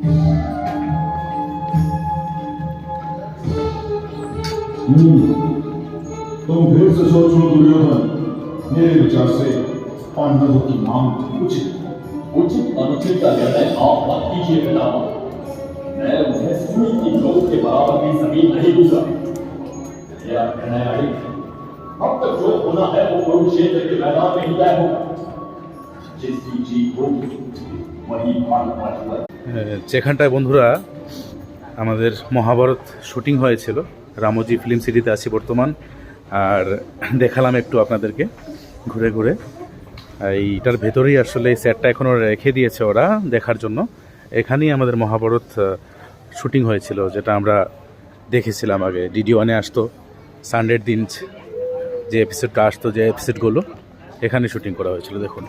तुम फिर से सोचो दुर्योधन, मेरे विचार से पांडवों की मांग उचित उचित अनुचित का निर्णय आप मत कीजिए पितामह। मैं उन्हें सूर्य की जोत के बराबर की जमीन नहीं दूंगा। मेरा निर्णय अड़िग है। अब तक जो होना है वो कुरुक्षेत्र के मैदान में ही तय होगा। जिसकी जीत होगी वही भारत हुआ। যেখানটায় বন্ধুরা আমাদের মহাভারত শুটিং হয়েছিল, রামোজি ফিল্ম সিটিতে আছি বর্তমান। আর দেখালাম একটু আপনাদেরকে ঘুরে ঘুরে। এইটার ভেতরেই আসলে এই সেটটা এখনও রেখে দিয়েছে ওরা দেখার জন্য। এখানেই আমাদের মহাভারত শুটিং হয়েছিল, যেটা আমরা দেখেছিলাম আগে। DD1-এ আসতো সানডের দিন, যে এপিসোডটা আসতো, যে এপিসোডগুলো এখানে শুটিং করা হয়েছিল। দেখুন।